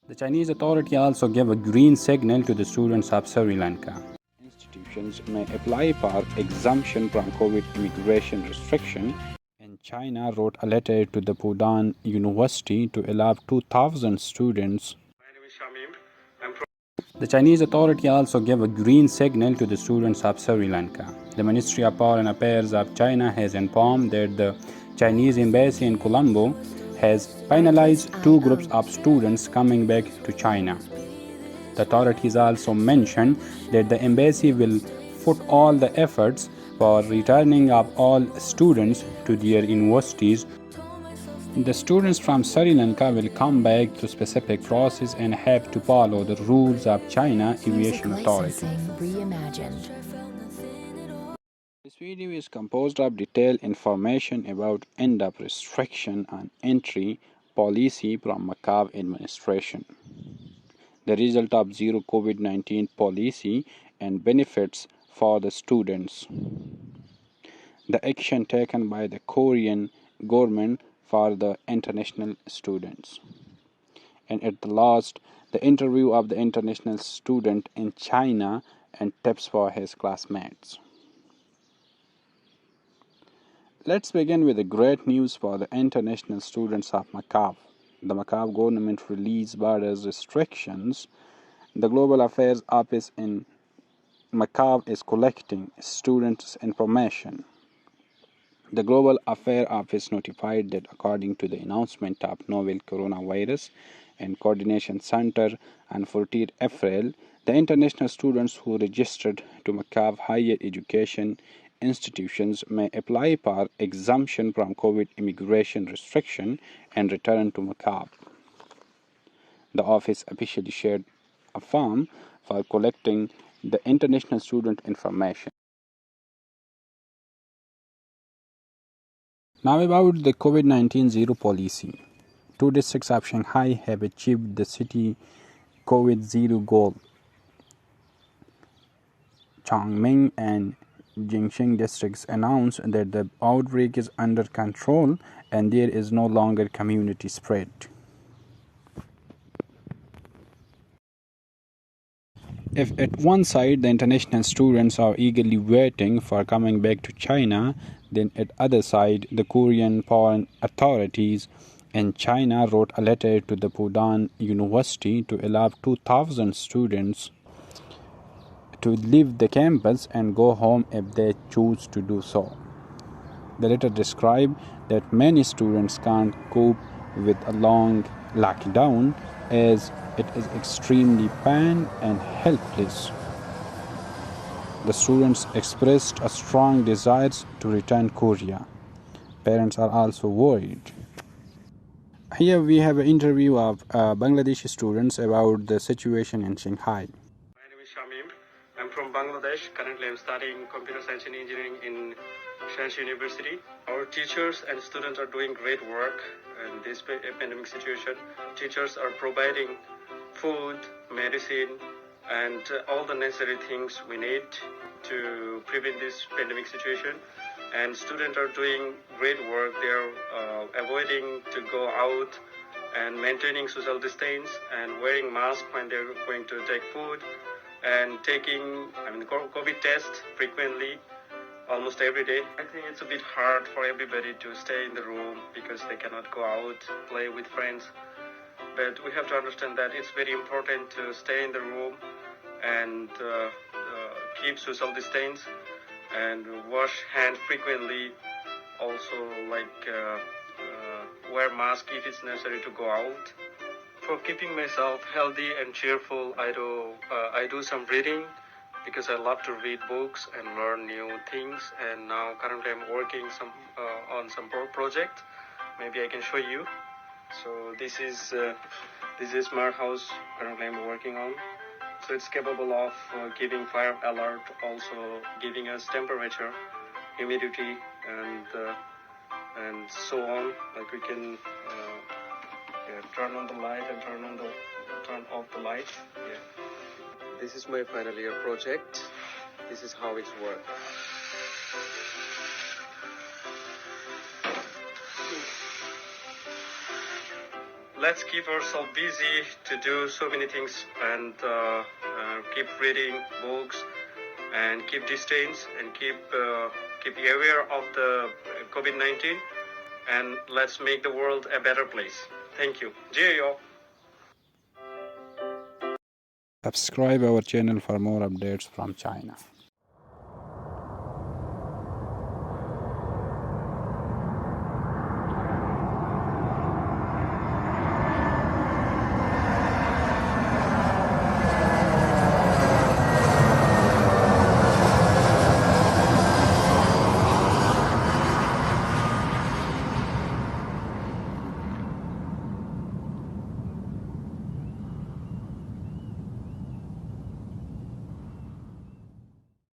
The Chinese authority also gave a green signal to the students of Sri Lanka. Institutions may apply for exemption from COVID immigration restriction, and China wrote a letter to the Fudan University to allow 2,000 students. My name is Shamim. The Chinese authority also gave a green signal to the students of Sri Lanka. The Ministry of Foreign Affairs of China has informed that the Chinese embassy in Colombo has finalized two groups of students coming back to China. The authorities also mentioned that the embassy will put all the efforts for returning of all students to their universities. The students from Sri Lanka will come back to specific process and have to follow the rules of China Aviation Authority. Reimagined. This video is composed of detailed information about end-up restriction on entry policy from Macau administration, the result of zero COVID-19 policy and benefits for the students, the action taken by the Korean government for the international students, and at the last, the interview of the international student in China and tips for his classmates. Let's begin with the great news for the international students of Macau. The Macau government released borders restrictions. The Global Affairs Office in Macau is collecting students' information. The Global Affairs Office notified that according to the announcement of novel coronavirus and coordination center on 14 April, the international students who registered to Macau higher education institutions may apply for exemption from COVID immigration restriction and return to Macau. The office officially shared a form for collecting the international student information. Now about the COVID-19 zero policy. Two districts of Shanghai have achieved the city COVID zero goal. Chongming and Jingxing districts announced that the outbreak is under control and there is no longer community spread. If at one side the international students are eagerly waiting for coming back to China, then at other side the Korean foreign authorities in China wrote a letter to the Fudan University to allow 2,000 students to leave the campus and go home if they choose to do so. The letter described that many students can't cope with a long lockdown as it is extremely pain and helpless. The students expressed a strong desire to return Korea. Parents are also worried. Here we have an interview of Bangladeshi students about the situation in Shanghai. My name is Shamim. I'm from Bangladesh. Currently, I'm studying computer science and engineering in Shanghai University. Our teachers and students are doing great work in this pandemic situation. Teachers are providing food, medicine, and all the necessary things we need to prevent this pandemic situation. And students are doing great work. They're avoiding to go out and maintaining social distance and wearing masks when they're going to take food and taking COVID test frequently, almost every day. I think it's a bit hard for everybody to stay in the room because they cannot go out, play with friends. But we have to understand that it's very important to stay in the room and keep social distance and wash hands frequently. Also, wear mask if it's necessary to go out. For keeping myself healthy and cheerful, I do some reading because I love to read books and learn new things. And now currently I'm working on some project. Maybe I can show you. So this is smart house currently I'm working on. So it's capable of giving fire alert, also giving us temperature, humidity, and so on. Like we can turn on the light and turn off the light. Yeah. This is my final year project. This is how it's worked. let's keep ourselves busy to do so many things and keep reading books and keep distance and keep aware of the COVID-19, and let's make the world a better place. Thank you. Cheerio. Subscribe our channel for more updates from China.